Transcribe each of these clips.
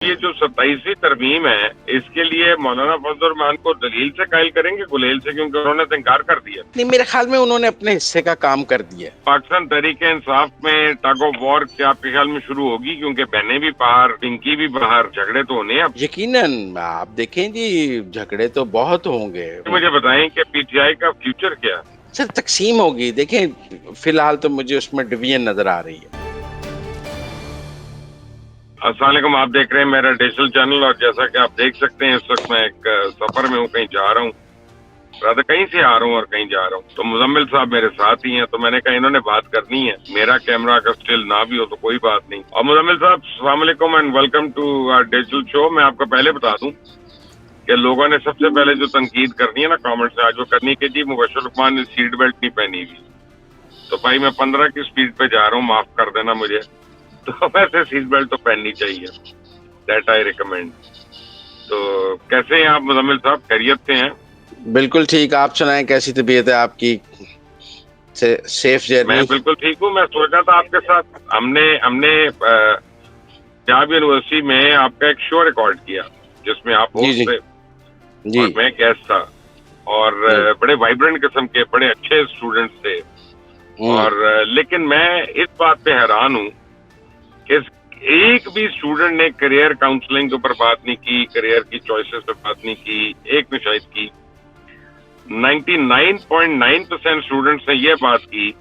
ये जो 27वीं तरमीम है, इसके लिए मौलाना फजल रहमान को दलील से कायल करेंगे, गुलेल से, क्योंकि उन्होंने तो इनकार कर दिया। नहीं, मेरे ख्याल में उन्होंने अपने हिस्से का काम कर दिया। पाकिस्तान तहरीके इंसाफ में टग ऑफ वॉर क्या आपके ख्याल में शुरू होगी? क्योंकि बहनें भी बाहर, पिंकी भी बाहर, झगड़े तो होने अब। यकीनन आप देखें जी, झगड़े तो बहुत होंगे। मुझे बताएं कि पीटीआई का फ्यूचर क्या है? सर, तकसीम होगी। देखें, फिलहाल तो मुझे उसमें डिवीजन नजर आ रही है। अस्सलाम वालेकुम, आप देख रहे हैं मेरा डिजिटल चैनल, और जैसा कि आप देख सकते हैं इस वक्त मैं एक सफर में हूँ, कहीं जा रहा हूँ, रात कहीं से आ रहा हूँ और कहीं जा रहा हूँ। तो मुजम्मिल साहब मेरे साथ ही हैं, तो मैंने कहा इन्होंने बात करनी है, मेरा कैमरा अगर स्टिल ना भी हो तो कोई बात नहीं। और मुजम्मिल साहब, अस्सलाम वालेकुम and welcome to digital show. मैं आपको पहले बता दूं कि लोगों ने सबसे पहले जो तनकीद करनी है ना कमेंट्स में, आज वो करनी कि जी मुबशर रहमान ने सीट बेल्ट नहीं पहनी हुई। तो भाई मैं 15 की स्पीड पे जा रहा हूँ, माफ कर देना मुझे। तो वैसे सीट बेल्ट तो पहननी चाहिए, दैट आई रिकमेंड। तो कैसे हैं आप मुजम्मिल साहब, खैरियत से हैं? बिल्कुल ठीक। आप सुनाएं, कैसी तबीयत है आपकी? Safe journey. मैं बिल्कुल ठीक हूँ। मैं सोचा था आपके साथ हमने पंजाब यूनिवर्सिटी में आपका एक शो रिकॉर्ड किया जिसमें आप होस्ट थे जी। और मैं गेस्ट था, और बड़े वाइब्रेंट किस्म के बड़े अच्छे स्टूडेंट्स थे। और लेकिन मैं इस बात पे हैरान हूँ कि एक भी स्टूडेंट ने करियर काउंसलिंग के ऊपर बात नहीं की, करियर की चॉइसेस पे बात नहीं की, एक ने शायद की। 99.9% स्टूडेंट्स ने ये बात की,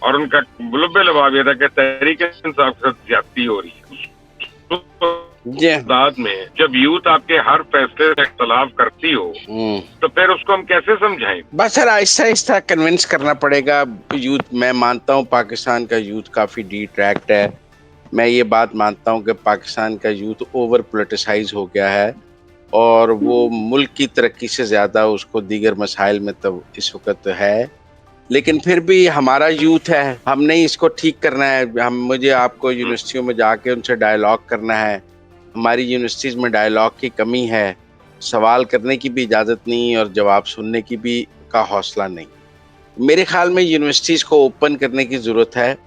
और उनका मुलब्बे लबाब यह था कि तहरीक इंसाफ के साथ ज्यादती हो रही है। बाद में जब यूथ आपके हर फैसले से इख्तलाफ करती हो तो फिर उसको हम कैसे समझाएं? बस सर, आहिस्ता आहिस्ता कन्विंस करना पड़ेगा यूथ। मैं मानता हूँ पाकिस्तान का यूथ काफी डिट्रैक्ट है। मैं ये बात मानता हूँ कि पाकिस्तान का यूथ ओवर पोलिटिसाइज हो गया है, और वो मुल्क की तरक्की से ज्यादा उसको दीगर मसाइल में तो इस वक्त है। लेकिन फिर भी हमारा यूथ है, हमने इसको ठीक करना है। मुझे आपको यूनिवर्सिटियों में जाके उनसे डायलॉग करना है। हमारी यूनिवर्सिटीज में डायलॉग की कमी है, सवाल करने की भी इजाज़त नहीं और जवाब सुनने की भी का हौसला नहीं। मेरे ख्याल में यूनिवर्सिटीज़ को ओपन करने की ज़रूरत है।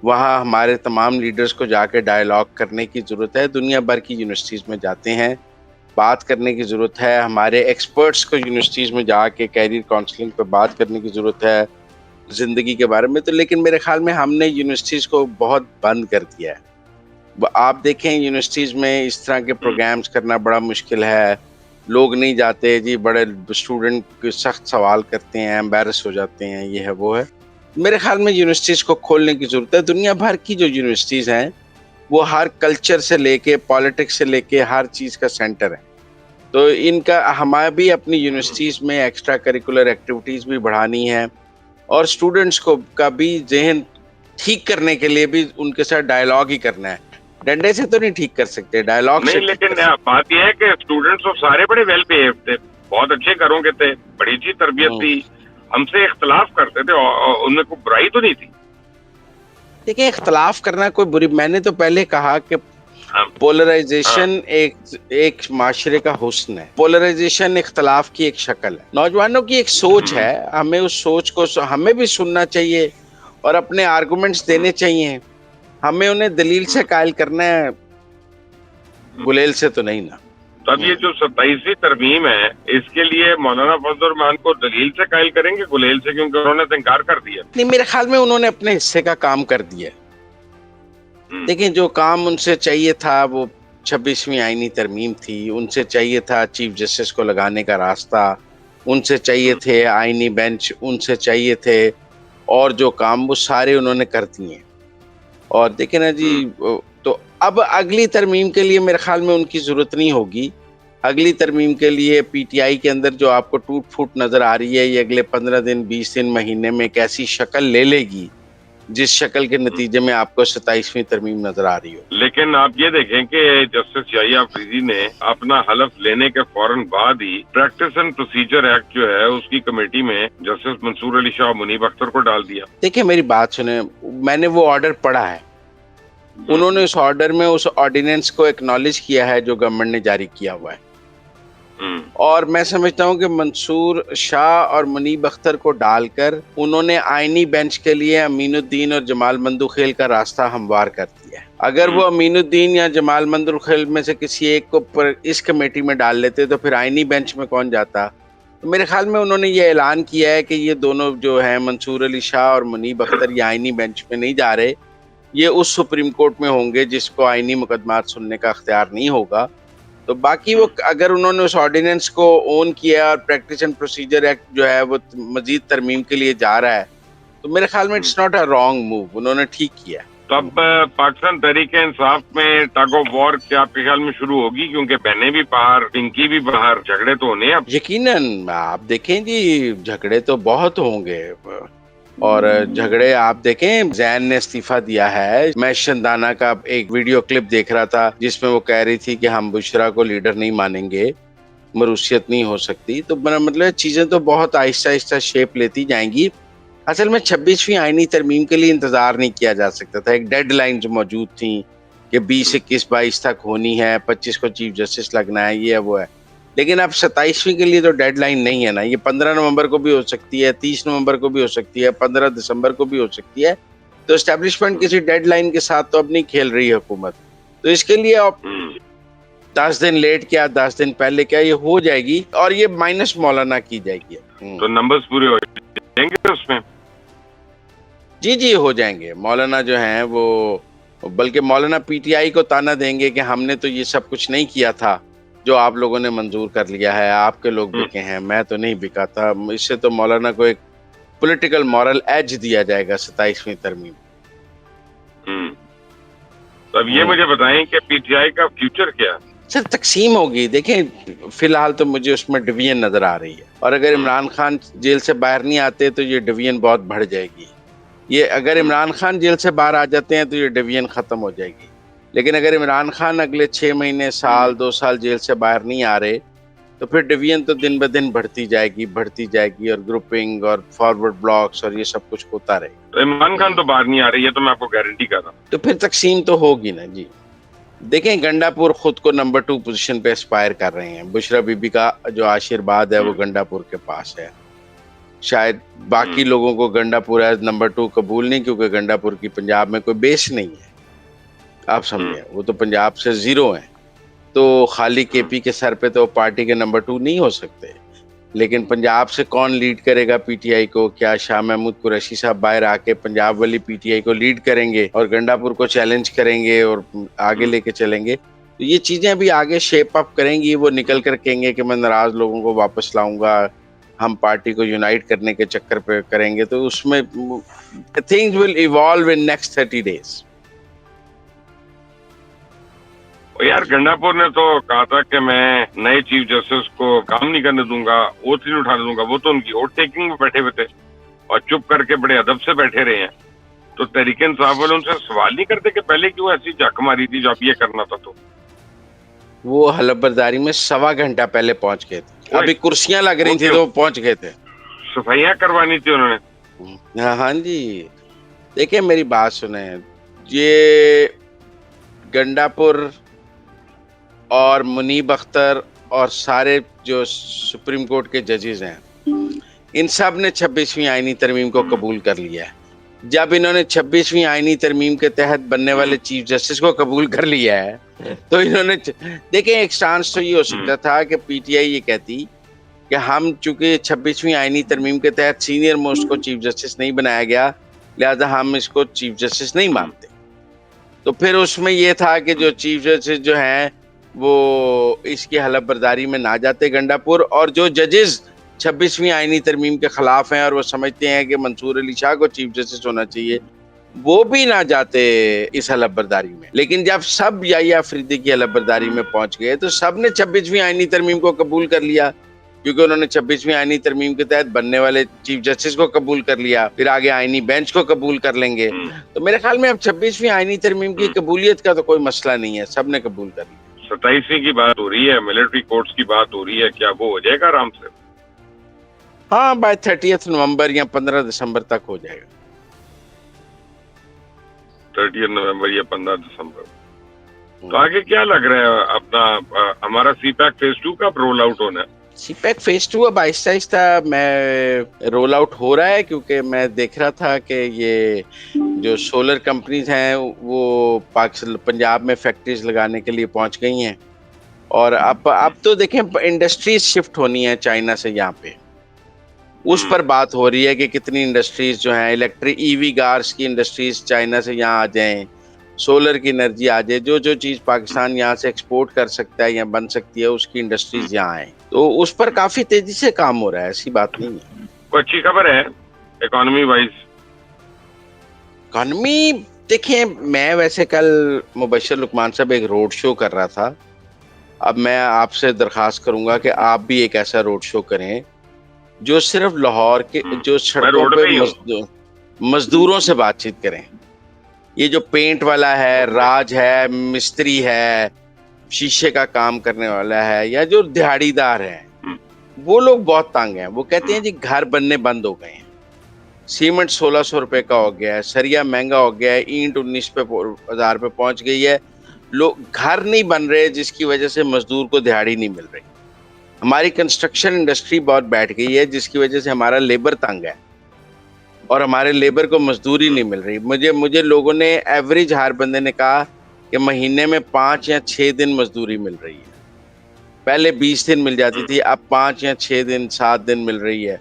वहाँ हमारे तमाम लीडर्स को जाके डायलॉग करने की ज़रूरत है। दुनिया भर की यूनिवर्सिटीज़ में जाते हैं, बात करने की ज़रूरत है। हमारे एक्सपर्ट्स को यूनिवर्सिटीज़ में जाके कैरियर काउंसलिंग पर बात करने की ज़रूरत है, ज़िंदगी के बारे में। तो लेकिन मेरे ख्याल में हमने यूनिवर्सिटीज़ को बहुत बंद कर दिया है। आप देखें, यूनिवर्सिटीज़ में इस तरह के प्रोग्राम्स करना बड़ा मुश्किल है। लोग नहीं जाते जी, बड़े स्टूडेंट सख्त सवाल करते हैं, एम्बैरस हो जाते हैं, ये है वो है। मेरे ख्याल में यूनिवर्सिटीज़ को खोलने की ज़रूरत है। दुनिया भर की जो यूनिवर्सिटीज़ हैं वो हर कल्चर से लेके पॉलिटिक्स से लेके हर चीज़ का सेंटर है। तो इनका हमें भी अपनी यूनिवर्सिटीज़ में एक्स्ट्रा करिकुलर एक्टिविटीज़ भी बढ़ानी है, और स्टूडेंट्स को का भी ज़हन ठीक करने के लिए भी उनके साथ डायलॉग ही करना है। डंडे से तो नहीं ठीक कर सकते, डायलॉग से। लेकिन बात यह है कि स्टूडेंट्स तो सारे बड़े वेल बिहेव थे, बहुत अच्छे घरों के थे, बड़ी अच्छी तरबियत थी, हमसे इख्तलाफ करते थे और उनमें कोई बुराई तो नहीं थी। देखिए, इख्तलाफ करना कोई बुरी, मैंने तो पहले कहा कि पोलराइजेशन एक माशरे का हुस्न है। पोलराइजेशन इख्तलाफ की एक शक्ल है, नौजवानों की एक सोच है। हमें उस सोच को हमें भी सुनना चाहिए और अपने आर्गुमेंट्स देने चाहिए। हमें उन्हें दलील से कायल करना है, गुलेल से तो नहीं ना। तब ये जो 27वीं तरमीम है, इसके लिए मौलाना फजल रहमान को दलील से कायल करेंगे, गुलेल से, क्योंकि उन्होंने तो इनकार कर दिया। नहीं, मेरे ख्याल में उन्होंने अपने हिस्से का काम कर दिया। देखिए, जो काम उनसे चाहिए था वो 26वीं आईनी तरमीम थी। उनसे चाहिए था चीफ जस्टिस को लगाने का रास्ता, उनसे चाहिए थे आईनी बेंच, उनसे चाहिए थे और जो काम वो सारे उन्होंने कर दिए। और देखिए ना जी, तो अब अगली तरमीम के लिए मेरे ख्याल में उनकी ज़रूरत नहीं होगी। अगली तरमीम के लिए पीटीआई के अंदर जो आपको टूट फूट नज़र आ रही है, ये अगले 15 दिन 20 दिन महीने में कैसी शक्ल ले लेगी, जिस शक्ल के नतीजे में आपको 27वीं तरमीम नजर आ रही हो। लेकिन आप ये देखें कि जस्टिस याहिया अफरीदी ने अपना हलफ लेने के फौरन बाद ही प्रैक्टिस एंड प्रोसीजर एक्ट जो है उसकी कमेटी में जस्टिस मंसूर अली शाह मुनीब अख्तर को डाल दिया। देखिए, मेरी बात सुने, मैंने वो ऑर्डर पढ़ा है। उन्होंने उस ऑर्डर में उस ऑर्डिनेंस को एक्नॉलेज किया है जो गवर्नमेंट ने जारी किया हुआ है, और मैं समझता हूँ कि मंसूर शाह और मुनीब अख्तर को डालकर उन्होंने आईनी बेंच के लिए अमीनुद्दीन और जमाल मंदुखेल का रास्ता हमवार कर दिया है। अगर वो अमीनुद्दीन या जमाल मंदुल खैल में से किसी एक को इस कमेटी में डाल लेते तो फिर आईनी बेंच में कौन जाता। तो मेरे ख्याल में उन्होंने ये ऐलान किया है कि ये दोनों जो हैं मंसूर अली शाह और मुनीब अख्तर, ये आईनी बेंच में नहीं जा रहे, ये उस सुप्रीम कोर्ट में होंगे जिसको आईनी मुकदमात सुनने का अख्तियार नहीं होगा। तो बाकी वो अगर उन्होंने उस ऑर्डिनेंस को ओन किया और प्रैक्टिस एंड प्रोसीजर एक्ट जो है वो मजीद तरमीम के लिए जा रहा है, तो मेरे ख्याल में it's not a wrong move, उन्होंने ठीक किया। तो अब पाकिस्तान तहरीके इंसाफ में टग ऑफ वॉर क्या आपके ख्याल में शुरू होगी, क्योंकि बहनें भी बाहर, पिंकी भी बाहर, झगड़े तो होने अब। यकीनन आप देखें जी, झगड़े तो बहुत होंगे और झगड़े आप देखें, जैन ने इस्तीफा दिया है। मैं शंदाना का एक वीडियो क्लिप देख रहा था जिसमें वो कह रही थी कि हम बुशरा को लीडर नहीं मानेंगे, मरूसियत नहीं हो सकती। तो मतलब चीजें तो बहुत आहिस्ता आहिस्ता शेप लेती जाएंगी। असल में 26वीं आईनी तरमीम के लिए इंतजार नहीं किया जा सकता था। एक डेडलाइन जो मौजूद थी कि 20, 21, 22 तक होनी है, 25 को चीफ जस्टिस लगना है, ये है वो है। लेकिन अब 27वीं के लिए तो डेडलाइन नहीं है ना, ये 15 नवंबर को भी हो सकती है, 30 नवंबर को भी हो सकती है, 15 दिसंबर को भी हो सकती है। तो एस्टेब्लिशमेंट किसी डेडलाइन के साथ तो अब नहीं खेल रही है हुकूमत। तो इसके लिए अब 10 दिन लेट क्या, 10 दिन पहले क्या, ये हो जाएगी और ये माइनस मौलाना की जाएगी। तो नंबर्स पूरे हो जाएंगे उसमें। जी जी हो जाएंगे। मौलाना जो हैं वो, बल्कि मौलाना पीटीआई को ताना देंगे कि हमने तो ये सब कुछ नहीं किया था जो आप लोगों ने मंजूर कर लिया है, आपके लोग बिके हैं, मैं तो नहीं बिका था। इससे तो मौलाना को एक पॉलिटिकल मॉरल एज दिया जाएगा 27वीं तरमीम। तो अब ये मुझे बताएं कि पीटीआई का फ्यूचर क्या है। सर तकसीम होगी, देखें फिलहाल तो मुझे उसमें डिवीजन नजर आ रही है, और अगर इमरान खान जेल से बाहर नहीं आते तो ये डिवीजन बहुत बढ़ जाएगी। ये अगर इमरान खान जेल से बाहर आ जाते हैं तो ये डिवीजन खत्म हो जाएगी। लेकिन अगर इमरान खान अगले 6 महीने, साल, 2 साल जेल से बाहर नहीं आ रहे तो फिर डिवीजन तो दिन ब दिन बढ़ती जाएगी और ग्रुपिंग और फॉरवर्ड ब्लॉक्स और ये सब कुछ होता रहेगा। तो इमरान खान तो बाहर नहीं आ रही है, तो मैं आपको गारंटी कर रहा हूँ। तो फिर तकसीम तो होगी ना जी। देखें गंडापुर खुद को नंबर 2 पोजीशन पे एस्पायर कर रहे हैं। बुशरा बीबी का जो आशीर्वाद है वो गंडापुर के पास है। शायद बाकी लोगों को गंडापुर एज नंबर 2 कबूल नहीं, क्योंकि गंडापुर की पंजाब में कोई बेस नहीं है, आप समझे, वो तो पंजाब से जीरो है। तो खाली केपी के सर पे तो पार्टी के नंबर 2 नहीं हो सकते। लेकिन पंजाब से कौन लीड करेगा पीटीआई को? क्या शाह महमूद कुरैशी साहब बाहर आके पंजाब वाली पीटीआई को लीड करेंगे और गंडापुर को चैलेंज करेंगे और आगे लेके चलेंगे? तो ये चीजें अभी आगे शेप अप करेंगी। वो निकल कर कहेंगे कि मैं नाराज लोगों को वापस लाऊंगा, हम पार्टी को यूनाइट करने के चक्कर पे करेंगे। तो उसमें things will evolve in next 30 days. यार गंडापुर ने तो कहा था कि मैं नए चीफ जस्टिस को काम नहीं करने दूंगा, ओथ नहीं उठाने दूंगा। वो तो उनकी ओथ टेकिंग में बैठे हुए थे और चुप करके बड़े अदब से बैठे रहे हैं। तो तहरीक इंसाफ वाले उनसे सवाल नहीं करते कि पहले क्यों ऐसी झक मारी थी जब ये करना था? तो वो हलफबरदारी में 1.25 घंटा पहले पहुंच गए थे। अभी कुर्सियां लग रही थी तो वो पहुंच गए थे। सफाइयां करवानी थी उन्होंने। हाँ जी, देखिए मेरी बात सुने, ये गंडापुर और मुनीब अख्तर और सारे जो सुप्रीम कोर्ट के जजेस हैं, इन सब ने 26वीं आईनी तरमीम को कबूल कर लिया है। जब इन्होंने 26वीं आईनी तरमीम के तहत बनने वाले चीफ जस्टिस को कबूल कर लिया है तो इन्होंने देखें, एक चांस तो ये हो सकता था कि पीटीआई ये कहती कि हम चूंकि 26वीं आईनी तरमीम के तहत सीनियर मोस्ट को चीफ जस्टिस नहीं बनाया गया, लिहाजा हम इसको चीफ जस्टिस नहीं मानते। तो फिर उसमें यह था कि जो चीफ जस्टिस जो हैं वो इसकी हलफबरदारी में ना जाते गंडापुर, और जो जजेस 26वीं आईनी तरमीम के खिलाफ हैं और वो समझते हैं कि मंसूर अली शाह को चीफ जस्टिस होना चाहिए, वो भी ना जाते इस हलफबरदारी में। लेकिन जब सब याहिया अफरीदी की हलफबरदारी में पहुंच गए तो सब ने 26वीं आईनी तरमीम को कबूल कर लिया, क्योंकि उन्होंने 26वीं आईनी तरमीम के तहत बनने वाले चीफ जस्टिस को कबूल कर लिया, फिर आगे आईनी बेंच को कबूल कर लेंगे। तो मेरे ख्याल में अब 26वीं आईनी तरमीम की कबूलियत का तो कोई मसला नहीं है, सब ने कबूल कर लिया। 27वीं की बात हो रही है, मिलिट्री कोर्ट्स की बात हो रही है, क्या वो हो जाएगा आराम से? हाँ, बाय 30 नवंबर या 15 दिसंबर तक हो जाएगा। 30 नवंबर या 15 दिसंबर। तो आगे क्या लग रहा है अपना हमारा सीपैक फेज 2 का रोल आउट होना है? सीपैक फेज 2 अब आहिस्ता आहिस्ता मैं रोल आउट हो रहा है, क्योंकि मैं देख रहा था कि ये जो सोलर कंपनीज हैं वो पाकिस्तान पंजाब में फैक्ट्रीज लगाने के लिए पहुंच गई हैं। और अब तो देखें इंडस्ट्रीज शिफ्ट होनी है चाइना से यहाँ पे, उस पर बात हो रही है कि कितनी इंडस्ट्रीज जो हैं इलेक्ट्रिक ईवी कार्स की इंडस्ट्रीज चाइना से यहाँ आ जाएं, सोलर की एनर्जी आ जाए, जो जो चीज पाकिस्तान यहाँ से एक्सपोर्ट कर सकता है या बन सकती है उसकी इंडस्ट्रीज यहाँ आए, तो उस पर काफी तेजी से काम हो रहा है, ऐसी बात नहीं है। कोई अच्छी खबर है इकोनॉमी वाइज? इकॉनमी देखिए, मैं वैसे कल मुबशर लुकमान साहब एक रोड शो कर रहा था। अब मैं आपसे दरखास्त करूंगा कि आप भी एक ऐसा रोड शो करें जो सिर्फ लाहौर के जो सड़कों पे मजदूरों से बातचीत करें। ये जो पेंट वाला है, राज है, मिस्त्री है, शीशे का काम करने वाला है, या जो दिहाड़ीदार है, वो लोग बहुत तंग हैं। वो कहते हैं जी घर बनने बंद हो गए हैं, सीमेंट 1600 रुपए का हो गया है, सरिया महंगा हो गया है, ईंट 19,000 पे पहुंच गई है, लोग घर नहीं बन रहे, जिसकी वजह से मजदूर को दिहाड़ी नहीं मिल रही। हमारी कंस्ट्रक्शन इंडस्ट्री बहुत बैठ गई है, जिसकी वजह से हमारा लेबर तंग है और हमारे लेबर को मजदूरी नहीं मिल रही। मुझे लोगों ने, एवरेज हर बंदे ने कहा कि महीने में 5 या 6 दिन मजदूरी मिल रही है। पहले 20 दिन मिल जाती थी, अब 5 या 6 दिन 7 दिन मिल रही है।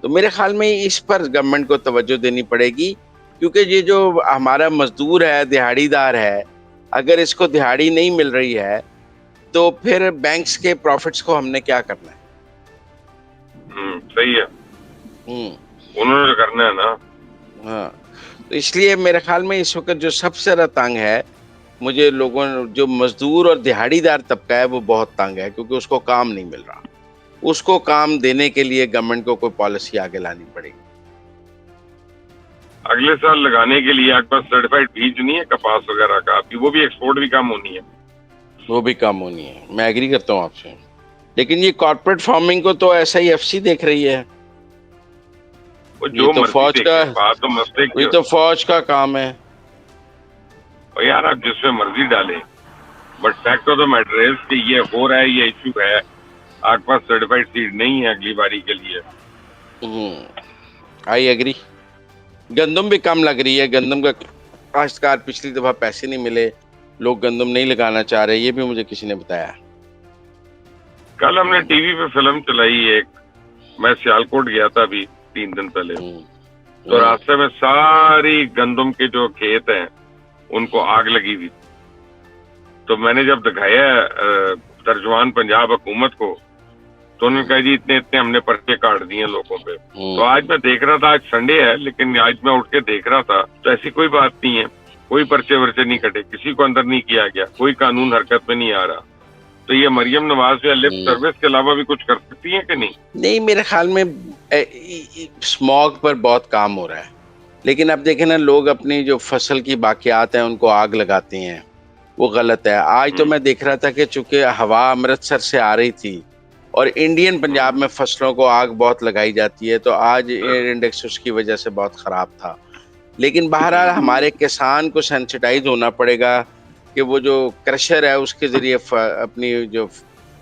तो मेरे ख्याल में इस पर गवर्नमेंट को तवज्जो देनी पड़ेगी, क्योंकि ये जो हमारा मजदूर है, दिहाड़ीदार है, अगर इसको दिहाड़ी नहीं मिल रही है तो फिर बैंक्स के प्रॉफिट्स को हमने क्या करना है? सही है, उन्होंने करना है ना। हाँ, तो इसलिए मेरे ख्याल में इस वक्त जो सबसे ज्यादा तंग है, मुझे लोगों, जो मजदूर और दिहाड़ीदार तबका है वो बहुत तंग है, क्योंकि उसको काम नहीं मिल रहा। उसको काम देने के लिए गवर्नमेंट को कोई पॉलिसी आगे लानी पड़ेगी। अगले साल लगाने के लिए आपके पास सर्टिफाइड बीज नहीं है कपास वगैरह का? आपकी वो भी एक्सपोर्ट भी कम होनी है। वो भी कम होनी है, मैं एग्री करता हूँ आपसे। लेकिन ये कॉर्पोरेट फार्मिंग को तो SIFC देख रही है। जो तो फौज का, बात तो मसले की, ये तो फौज का काम है। और यार आप जिसमें मर्जी डालें, but fact of the matter is कि ये हो रहा है, ये इशू है, आपके पास सर्टिफाइड सीड नहीं है अगली बारी के लिए। I agree. गंदम भी कम लग रही है, गंदम का काश्तकार पिछली दफा पैसे नहीं मिले, लोग गंदम नहीं लगाना चाह रहे, ये भी मुझे किसी ने बताया। कल हमने टीवी पे फिल्म चलाई एक, मैं सियालकोट गया था अभी 3 दिन पहले, तो रास्ते में सारी गंदम के जो खेत हैं उनको आग लगी हुई। तो मैंने जब दिखाया तर्जुमान पंजाब हुकूमत को, तो उन्होंने कहा जी इतने इतने हमने पर्चे काट दिए लोगों पे। तो आज मैं देख रहा था, आज संडे है, लेकिन आज मैं उठ के देख रहा था तो ऐसी कोई बात नहीं है, कोई पर्चे वर्चे नहीं कटे, किसी को अंदर नहीं किया गया, कोई कानून हरकत में नहीं आ रहा। तो ये मरियम नवाज या लिप सर्विस के अलावा भी कुछ कर सकती है कि नहीं? नहीं, मेरे ख्याल में स्मॉग पर बहुत काम हो रहा है, लेकिन अब देखें ना, लोग अपनी जो फसल की बाकियात हैं उनको आग लगाते हैं, वो गलत है। आज तो मैं देख रहा था कि चूंकि हवा अमृतसर से आ रही थी और इंडियन पंजाब में फसलों को आग बहुत लगाई जाती है, तो आज एयर इंडेक्स उसकी वजह से बहुत ख़राब था। लेकिन बहरहाल हमारे किसान को सेंसिटाइज होना पड़ेगा कि वो जो क्रशर है उसके ज़रिए अपनी जो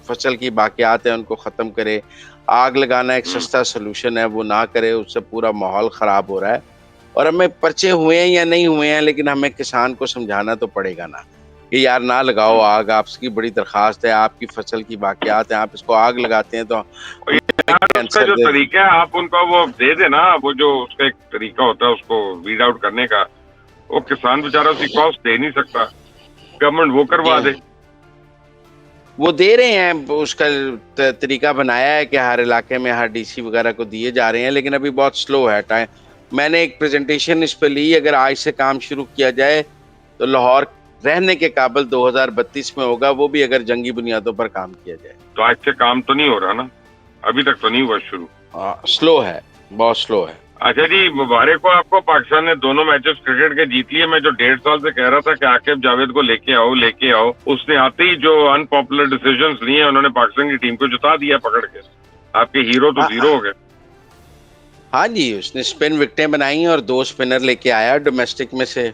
फसल की बाकियात है उनको ख़त्म करे। आग लगाना एक सस्ता सलूशन है, वो ना करे, उससे पूरा माहौल ख़राब हो रहा है। और हमें पर्चे हुए हैं या नहीं हुए हैं, लेकिन हमें किसान को समझाना तो पड़ेगा ना कि यार ना लगाओ आग, आपकी बड़ी दरखास्त है, आपकी फसल की बाकियात है, आप इसको आग लगाते हैं तो उसका जो तरीका है आप उनको वो दे देना, वो जो उसका एक तरीका होता है उसको वीड आउट करने का, वो किसान बेचारा उसकी कॉस्ट दे नहीं सकता, गवर्नमेंट वो करवा दे। वो दे रहे हैं, उसका तरीका बनाया है कि हर इलाके में हर DC वगैरह को दिए जा रहे हैं, लेकिन अभी बहुत स्लो है टाइम। मैंने एक प्रेजेंटेशन इस पे ली, अगर आज से काम शुरू किया जाए तो लाहौर रहने के काबिल 2032 में होगा, वो भी अगर जंगी बुनियादों पर काम किया जाए। तो आज से काम तो नहीं हो रहा ना, अभी तक तो नहीं हुआ शुरू। स्लो है, बहुत स्लो है। अच्छा जी, मुबारक हो आपको, पाकिस्तान ने दोनों मैचेस क्रिकेट के जीत लिए। मैं जो 1.5 साल से कह रहा था कि आकिब जावेद को लेके आओ, उसने आते ही जो अनपॉपुलर डिसीजंस लिए उन्होंने पाकिस्तान की टीम को जिता दिया पकड़ के। आपके हीरो तो जीरो हो गए। हाँ जी, उसने स्पिन विकेटें बनाई और 2 स्पिनर लेके आया डोमेस्टिक में से,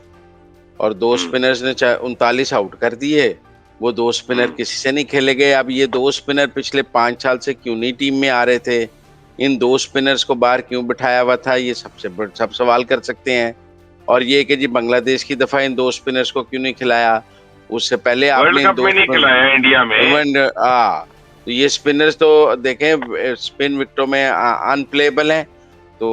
और 2 स्पिनर्स ने 39 आउट कर दिए वो 2 स्पिनर किसी से नहीं खेले गए। अब ये 2 स्पिनर पिछले 5 साल से क्यों नहीं टीम में आ रहे थे, इन 2 स्पिनर्स को बाहर क्यों बिठाया हुआ था, ये सब सवाल कर सकते हैं। और ये कि जी बांग्लादेश की दफा इन 2 स्पिनर्स को क्यों नहीं खिलाया, उससे पहले वर्ल्ड आपने कप में नहीं खिलाया इंडिया में। तो ये स्पिनर्स तो देखें स्पिन विकेटों में अनप्लेबल हैं, तो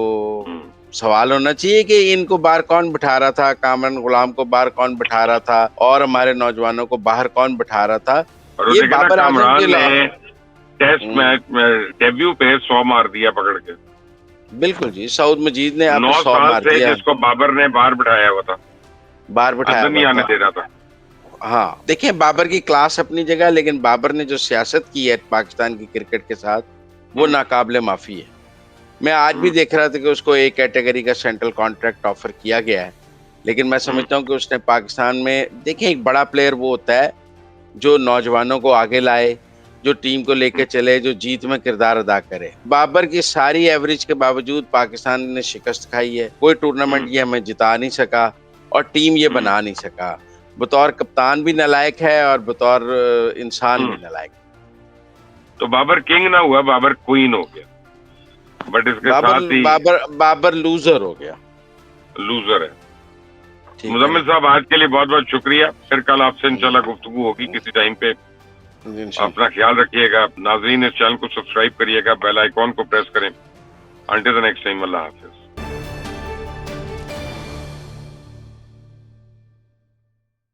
सवाल होना चाहिए कि इनको बाहर कौन बिठा रहा था, कामरान गुलाम को बाहर कौन बिठा रहा था, और हमारे नौजवानों को बाहर कौन बिठा रहा था। और ये बाबर आजम कामरान के ने टेस्ट मैच में डेब्यू पे 100 मार दिया पकड़ के। बिल्कुल जी, सऊद मजीद ने 9 100 साल मार से दिया, जिसको बाबर ने बाहर बिठाया हुआ था, बाहर बिठाया नहीं हुआ आने था। दे रहा था। हाँ देखें, बाबर की क्लास अपनी जगह, लेकिन बाबर ने जो सियासत की है पाकिस्तान की क्रिकेट के साथ, वो नाकाबिले माफी है। मैं आज भी देख रहा था कि उसको एक कैटेगरी का सेंट्रल कॉन्ट्रैक्ट ऑफर किया गया है, लेकिन मैं समझता हूँ कि उसने पाकिस्तान में, देखें एक बड़ा प्लेयर वो होता है जो नौजवानों को आगे लाए, जो टीम को लेके चले, जो जीत में किरदार अदा करे। बाबर की सारी एवरेज के बावजूद पाकिस्तान ने शिकस्त खाई है, कोई टूर्नामेंट ये हमें जिता नहीं सका और टीम ये बना नहीं सका। बतौर कप्तान भी नालायक है और बतौर इंसान भी नालायक। तो बाबर किंग ना हुआ, बाबर क्वीन हो गया। बट इसके साथ ही बाबर लूजर हो गया, लूजर है। मुजम्मिल साहब आज के लिए बहुत बहुत शुक्रिया। फिर कल आपसे इंशाल्लाह गुफ्तगू होगी किसी टाइम पे। अपना ख्याल रखिएगा। नाज़रीन इस चैनल को सब्सक्राइब करिएगा, बेल आइकॉन को प्रेस करें। Until the next time, Allah Hafiz.